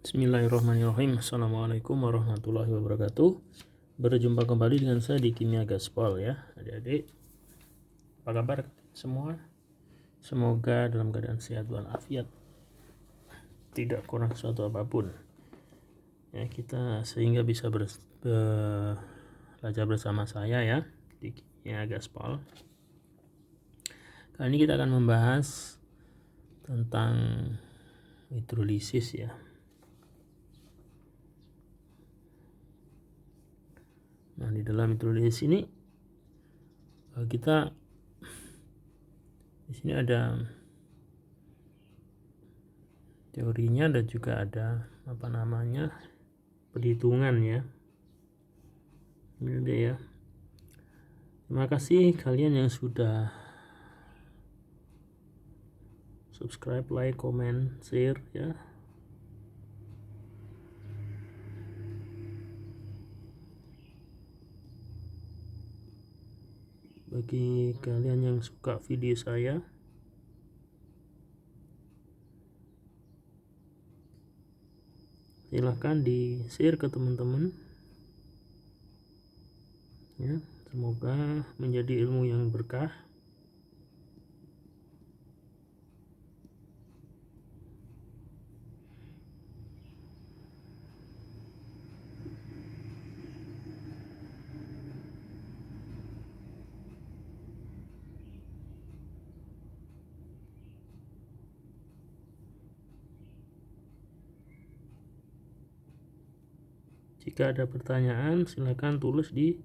Bismillahirrahmanirrahim. Assalamualaikum warahmatullahi wabarakatuh. Berjumpa kembali dengan saya di Kimia Gaspol ya, adik-adik. Apa kabar semua? Semoga dalam keadaan sehat walafiat, tidak kurang suatu apapun. Ya, kita sehingga bisa belajar bersama saya ya di Kimia Gaspol. Kali ini kita akan membahas tentang hidrolisis ya. Nah, di dalam hidrolisis ini kita di sini ada teorinya dan juga ada perhitungan ya. Ini dia ya. Terima kasih kalian yang sudah subscribe, like, comment, share ya. Bagi kalian yang suka video saya, silahkan di share ke teman-teman ya, semoga menjadi ilmu yang berkah. Jika ada pertanyaan, silakan tulis di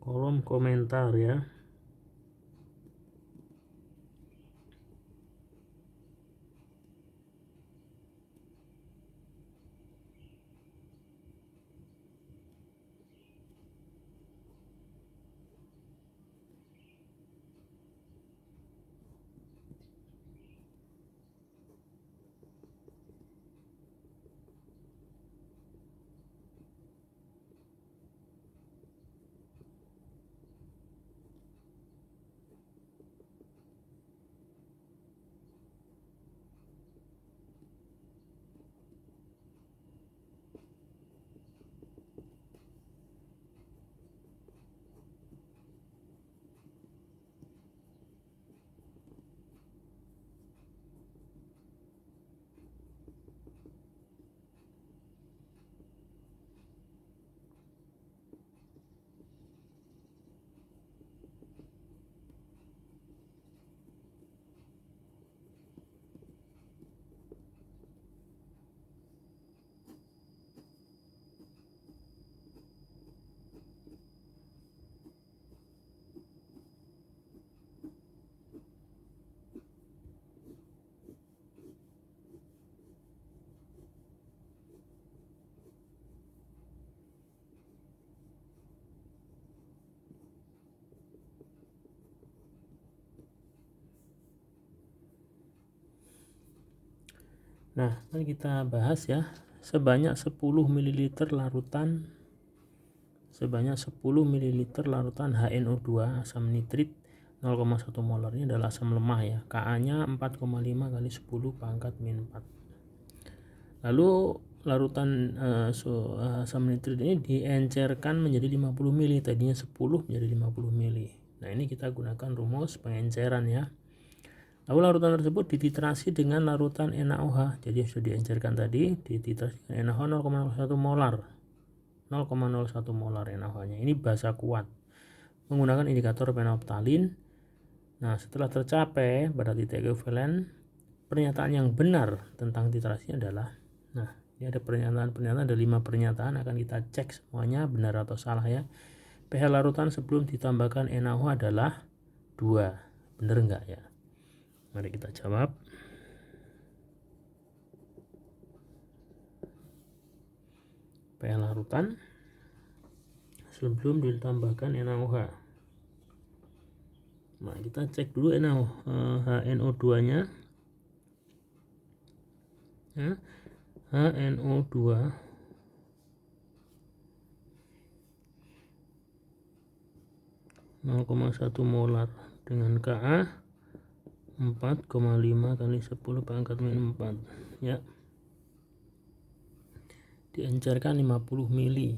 kolom komentar ya. Nah, mari kita bahas ya. Sebanyak 10 ml larutan HNO2 asam nitrit 0,1 molar ini adalah asam lemah ya. Ka-nya 4,5 kali 10 pangkat min 4. Lalu larutan asam nitrit ini diencerkan menjadi 50 ml, tadinya 10 menjadi 50 ml. Nah, ini kita gunakan rumus pengenceran ya. Lalu larutan tersebut dititrasi dengan larutan NaOH. Jadi sudah diencerkan tadi, dititrasi dengan NaOH 0,01 molar. 0,01 molar NaOH-nya. Ini basa kuat. Menggunakan indikator penoptalin. Nah, setelah tercapai pada titik ekuivalen, pernyataan yang benar tentang titrasinya adalah, nah, ini ada pernyataan, ada 5 pernyataan, akan kita cek semuanya benar atau salah ya. pH larutan sebelum ditambahkan NaOH adalah 2. Benar enggak ya? Mari kita jawab. pH larutan sebelum ditambahkan NaOH. Nah, kita cek dulu HNO2-nya. Ya, HNO2 0,1 molar dengan Ka 4,5 kali 10 pangkat min 4 ya. diencerkan 50 mili,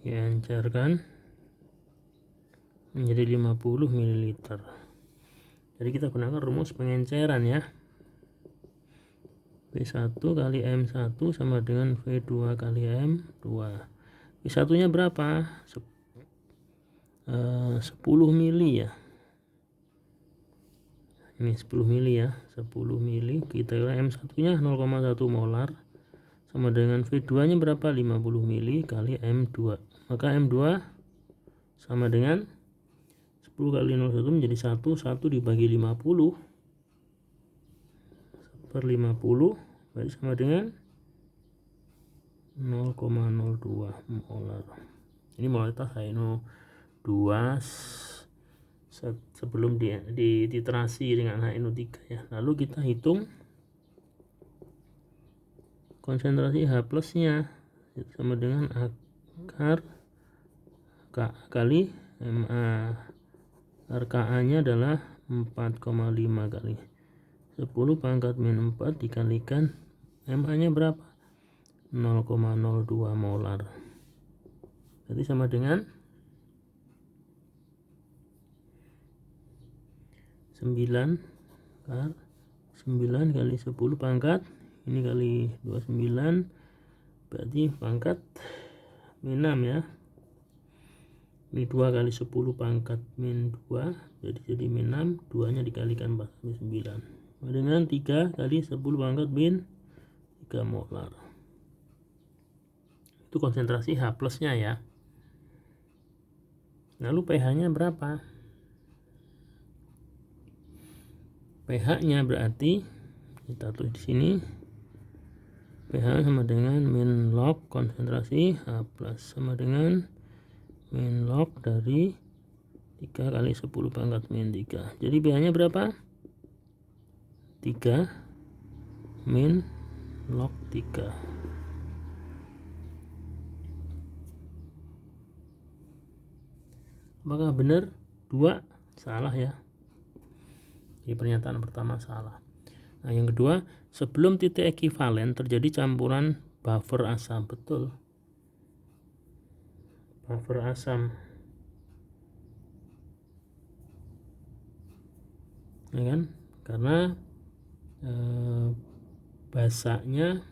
diencerkan menjadi 50 ml. Jadi kita gunakan rumus pengenceran ya. V1 kali M1 sama dengan V2 kali M2. V1 nya berapa? 10 mili ya. Ini 10 mili ya, 10 mili. Kita M1 nya 0,1 molar sama dengan V2 nya berapa? 50 mili kali M2. Maka M2 sama dengan 10 kali 0,1 menjadi 1 dibagi 50 per 50 berarti sama dengan 0,02 molar. Ini molaritas HNO2 sebelum diterasi dengan HNO3 ya. Lalu kita hitung konsentrasi H plusnya sama dengan akar K kali MA. RKA nya adalah 4,5 kali 10 pangkat min 4 dikalikan MA nya berapa? 0,02 molar. Jadi sama dengan 9 kali 10 pangkat ini kali 29 berarti pangkat min 6 ya. Ini 2 kali 10 pangkat min 2 jadi min 6, 2 nya dikalikan 49 dengan 3 kali 10 pangkat min 3 molar. Itu konsentrasi H plusnya ya. Lalu pH nya berapa? pH nya berarti kita tulis di sini pH sama dengan min log konsentrasi H plus sama dengan min log dari 3 kali 10 pangkat min 3. Jadi pH nya berapa? 3 min log 3. Apakah benar? 2 salah ya. Di pernyataan pertama salah. Nah, yang kedua, sebelum titik ekivalen terjadi campuran buffer asam. Betul. Buffer asam. Ya kan? Karena basanya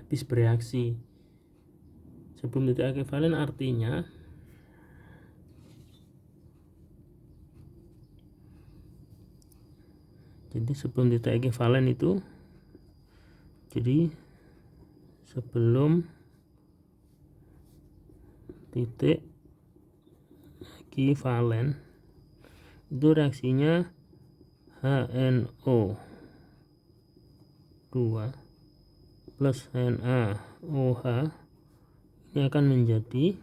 habis bereaksi. Sebelum titik ekivalen artinya jadi sebelum titik ekivalen itu jadi sebelum titik ekivalen itu reaksinya HNO2 plus NaOH ini akan menjadi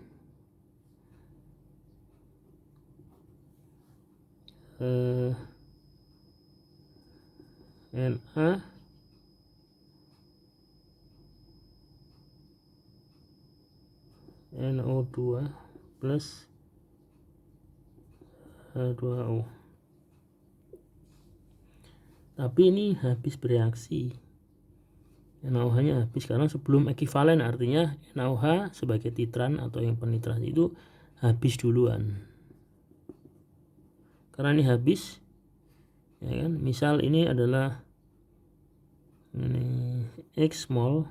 NaNO2 plus H2O. Tapi ini habis bereaksi. NaOH nya habis karena sebelum ekivalen artinya NaOH sebagai titran atau yang penitrasi itu habis duluan. Karena ini habis ya kan, misal ini adalah X mol,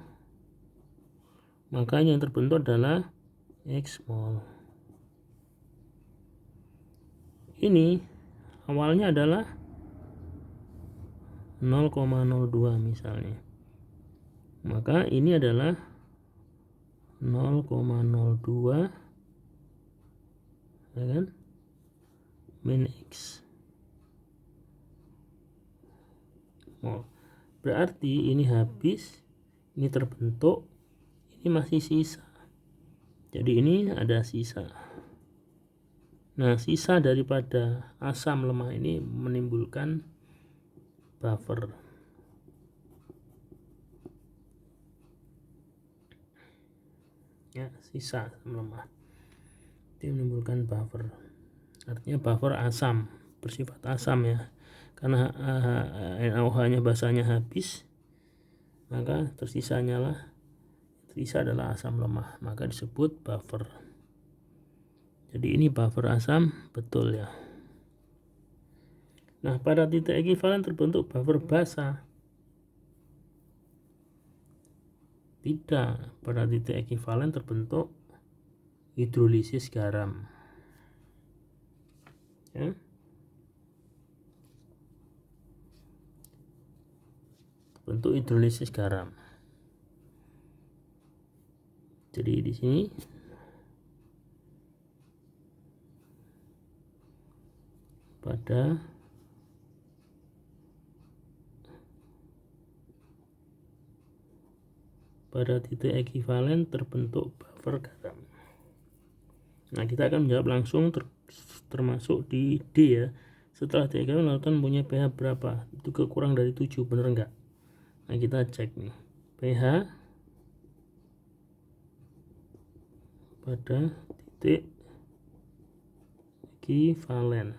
maka yang terbentuk adalah X mol. Ini awalnya adalah 0,02 misalnya, maka ini adalah 0,02 ya kan, min X mol. Berarti ini habis, ini terbentuk, ini masih sisa. Jadi ini ada sisa. Nah, sisa daripada asam lemah ini menimbulkan buffer. Ya, sisa asam lemah itu menimbulkan buffer. Artinya buffer asam, bersifat asam ya. Karena NaOH nya basanya habis, maka tersisa adalah asam lemah, maka disebut buffer. Jadi ini buffer asam betul ya. Nah, pada titik ekivalen terbentuk buffer basa. Tidak, pada titik ekivalen terbentuk hidrolisis garam. Ya. Terbentuk hidrolisis garam. Jadi di sini pada titik ekivalen terbentuk buffer garam. Nah, kita akan menjawab langsung termasuk di D ya. Setelah titik ekivalen larutan punya pH berapa? Itu kekurang dari 7, bener enggak? Nah, kita cek nih. pH pada titik ekivalen.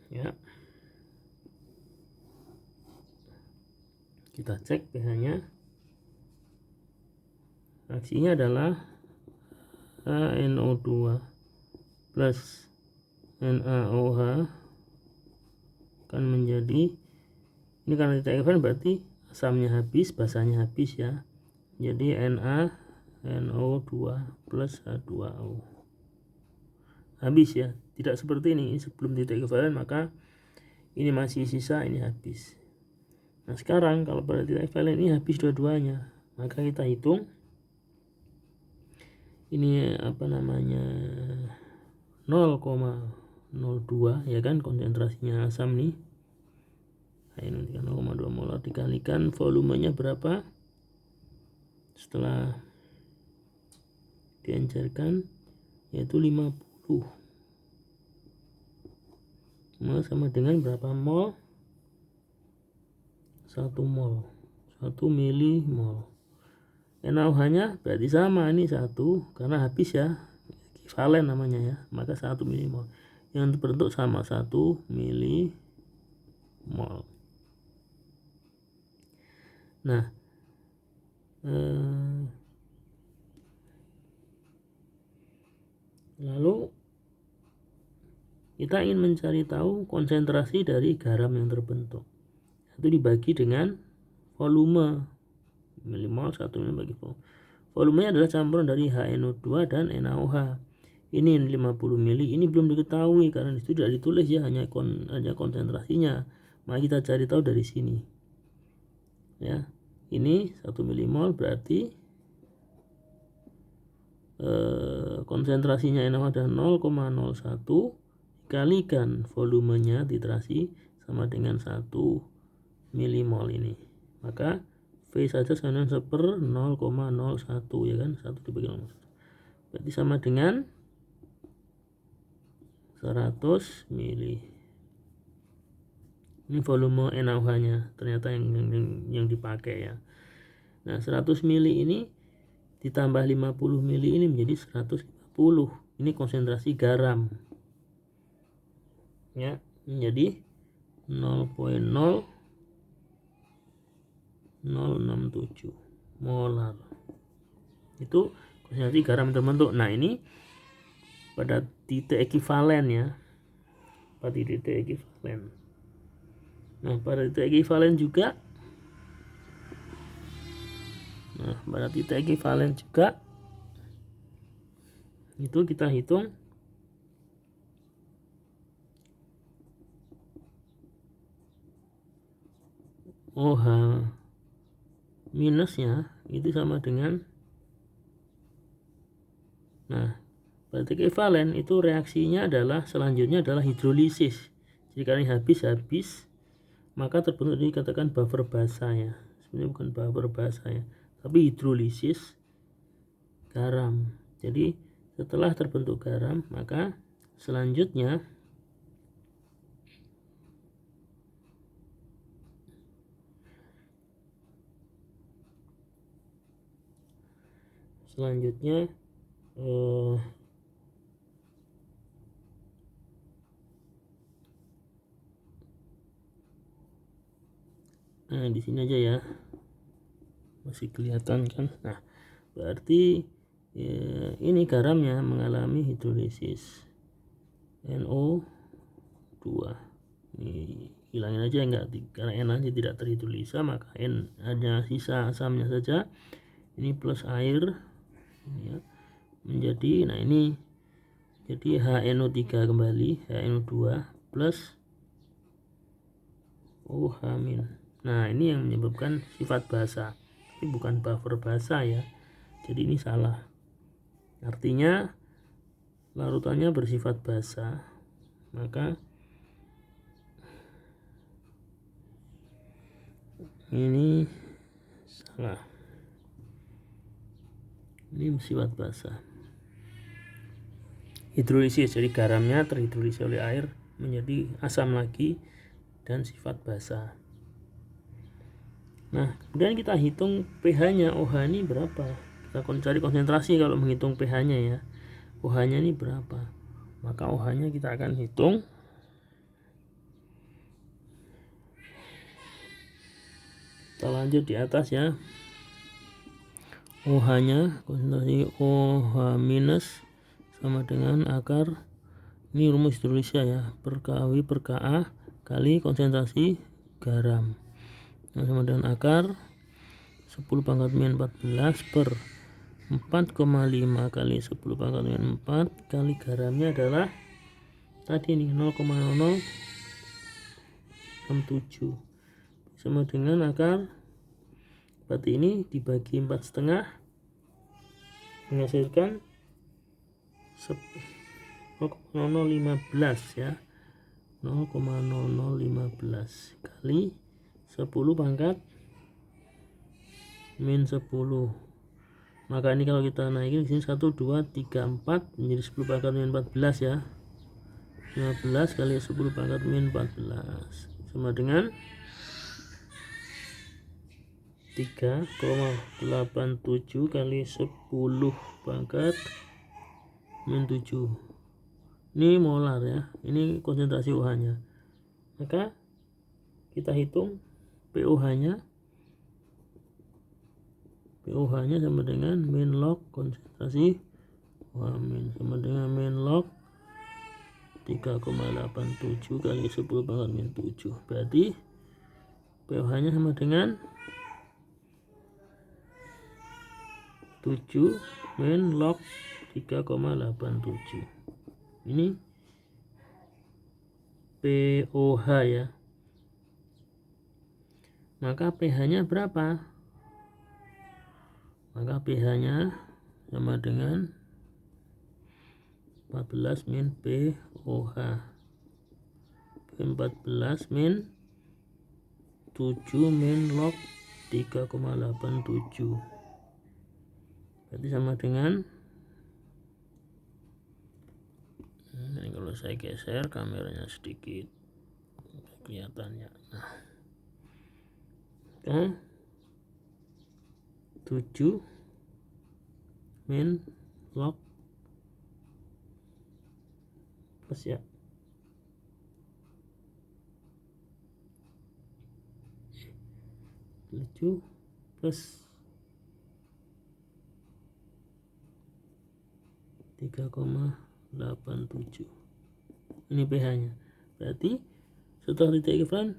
Ya. Kita cek pH-nya. Reaksinya adalah HNO2 plus NaOH akan menjadi, ini karena titik ekivalen berarti asamnya habis, basanya habis ya. Jadi NaNO2 plus H2O habis ya. Tidak seperti ini sebelum titik ekivalen, maka ini masih sisa, ini habis. Nah, sekarang kalau pada titik ekivalen ini habis dua-duanya, maka kita hitung ini 0,02 ya kan, konsentrasinya asam nih. Nah, ini 0,2 molar dikalikan volumenya berapa setelah diencerkan, yaitu 50. Sama dengan berapa mol? 1 mol, 1 milimol. NaOH nya berarti sama, ini 1 karena habis ya, ekivalen namanya ya, maka 1 milimol. Yang terbentuk sama 1 milimol. Nah, lalu kita ingin mencari tahu konsentrasi dari garam yang terbentuk. Itu dibagi dengan volume, milimol 1 milimol bagi volume. Volumenya adalah campuran dari HNO2 dan NaOH. Ini 50 mili, ini belum diketahui karena itu tidak ditulis ya, hanya konsentrasinya. Maka kita cari tahu dari sini. Ya, ini 1 milimol berarti konsentrasinya NaOH adalah 0,01 dikalikan volumenya titrasi sama dengan 1 milimol ini. Maka V saja sama dengan 1/0,01 ya kan, 1 dibagi 0,1 berarti sama dengan 100 mili. Ini volume NaOH nya ternyata yang dipakai ya. Nah, 100 mili ini ditambah 50 mili ini menjadi 150. Ini konsentrasi garam ya, menjadi 0,0067 molar. Itu konsentrasi garam yang terbentuk. Nah, ini pada titik ekivalen ya, pada titik ekivalen. Nah, pada titik ekivalen juga, itu kita hitung OH minusnya itu sama dengan, nah pada titik ekivalen itu reaksinya adalah selanjutnya adalah hidrolisis. Jadi karena habis maka terbentuk dikatakan buffer basa ya. Sebenarnya bukan buffer basa ya, tapi hidrolisis garam. Jadi setelah terbentuk garam, maka selanjutnya Nah, di sini aja ya, masih kelihatan kan. Nah, berarti ya, ini garamnya mengalami hidrolisis NO2. Ini hilangin aja, enggak, karena N aja tidak terhidrolisa, maka N hanya sisa asamnya saja. Ini plus air ya, menjadi, nah ini jadi HNO3 kembali, HNO2 plus OH-. Nah, ini yang menyebabkan sifat basa, tapi bukan buffer basa ya. Jadi ini salah. Artinya larutannya bersifat basa, maka ini salah. Ini bersifat basa. Hidrolisis, jadi garamnya terhidrolisis oleh air menjadi asam lagi dan sifat basa. Nah, kemudian kita hitung pH-nya. OH ini berapa? Kita cari konsentrasi kalau menghitung pH-nya ya. OH-nya ini berapa? Maka OH-nya kita akan hitung. Kita lanjut di atas ya. OH-nya, konsentrasi OH minus sama dengan akar, ini rumus hidrolisa ya, per KW per KA kali konsentrasi garam. Nah, sama dengan akar 10 pangkat min 14 per 4,5 kali 10 pangkat min 4 kali garamnya adalah tadi ini 0,0067 sama dengan akar, berarti ini dibagi 4,5 menghasilkan 0,0015 ya, 0,0015 kali 10 pangkat min 10. Maka ini kalau kita naikin di sini 1 2 3 4 menjadi 10 pangkat min 14 ya. 15 kali 10 pangkat min 14 sama dengan 3,87 kali 10 pangkat min 7. Ini molar ya, ini konsentrasi OH nya. Maka kita hitung POH nya. POH nya sama dengan min log konsentrasi OH min sama dengan min log 3,87 kali 10 pangkat min 7. Berarti POH nya sama dengan 7 min log 3,87. Ini POH ya. Maka pH-nya berapa? Maka pH-nya sama dengan 14 min POH. 14 min 7 min log 3,87. Berarti sama dengan, ini kalau saya geser kameranya sedikit kelihatannya. Nah, 7 min log plus ya 7 plus 3,87. Ini pH nya. Berarti setelah titik ekvivalent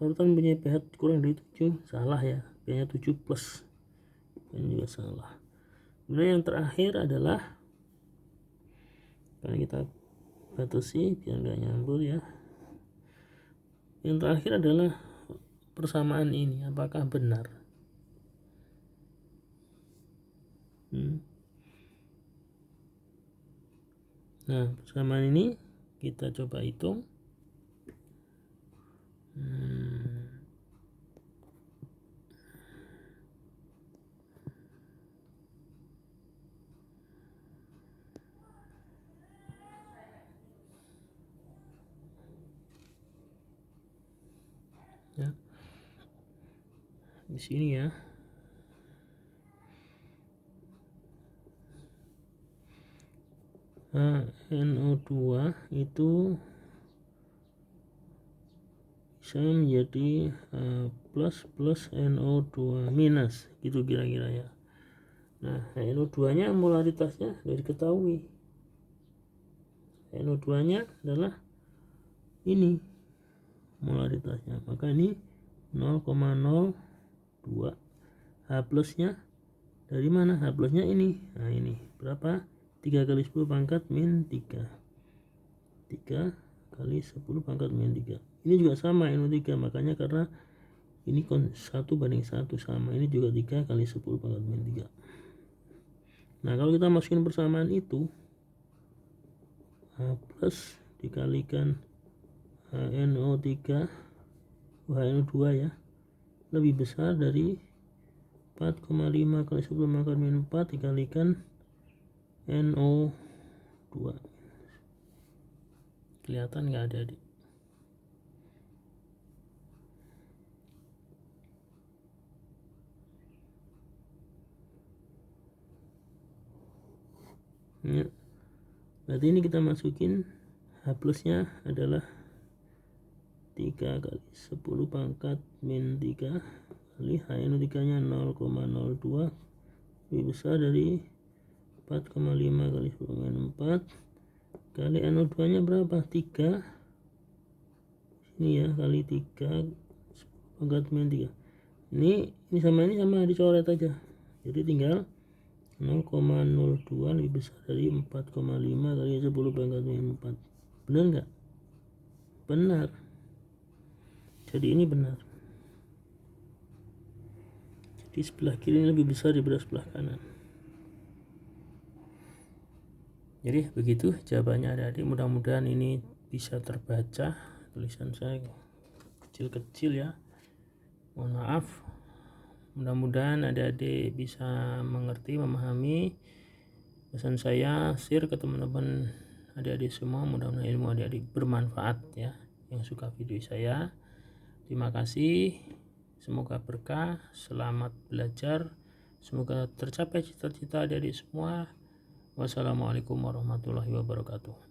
larutan punya pH kurang dari 7, salah ya, pH nya 7 plus, ini juga salah. Kemudian yang terakhir adalah, karena kita batasi biar nggak nyambur ya, yang terakhir adalah persamaan ini apakah benar. Nah, persamaan ini kita coba hitung. Ya, di sini ya. NO2 itu bisa menjadi plus NO2 minus gitu kira-kira ya. Nah, NO2 nya molaritasnya sudah diketahui. NO2 nya adalah ini molaritasnya, maka ini 0,02. H plusnya dari mana? H plusnya ini. Nah, ini berapa? 3 kali 10 pangkat min 3. 3 kali 10 pangkat min 3. Ini juga sama NO3, makanya karena ini 1 banding 1 sama, ini juga 3 kali 10 pangkat min 3. Nah, kalau kita masukin persamaan itu, H plus dikalikan NO3 NO2 ya, lebih besar dari 4,5 kali 10 pangkat min 4 dikalikan NO2. Kelihatan nggak adik-adik? Ya. Berarti ini kita masukin H plusnya adalah 3 kali 10 pangkat min 3 kali HNO3 nya 0,02 lebih besar dari 4,5 kali 10 min 4 kali NO2 nya berapa? 3 ini ya, kali 3 10 pangkat min 3. Ini sama dicoret aja, jadi tinggal 0,02 lebih besar dari 4,5 kali 10 pangkat min 4. Benar nggak? Benar. Jadi ini benar. Jadi sebelah kiri ini lebih besar daripada sebelah kanan. Jadi begitu jawabannya adik-adik. Mudah-mudahan ini bisa terbaca. Tulisan saya kecil-kecil ya. Mohon maaf. Mudah-mudahan adik-adik bisa mengerti, memahami. Pesan saya, share ke teman-teman adik-adik semua. Mudah-mudahan ilmu adik-adik bermanfaat ya. Yang suka video saya, terima kasih. Semoga berkah, selamat belajar, semoga tercapai cita-cita adik-adik semua. Wassalamualaikum warahmatullahi wabarakatuh.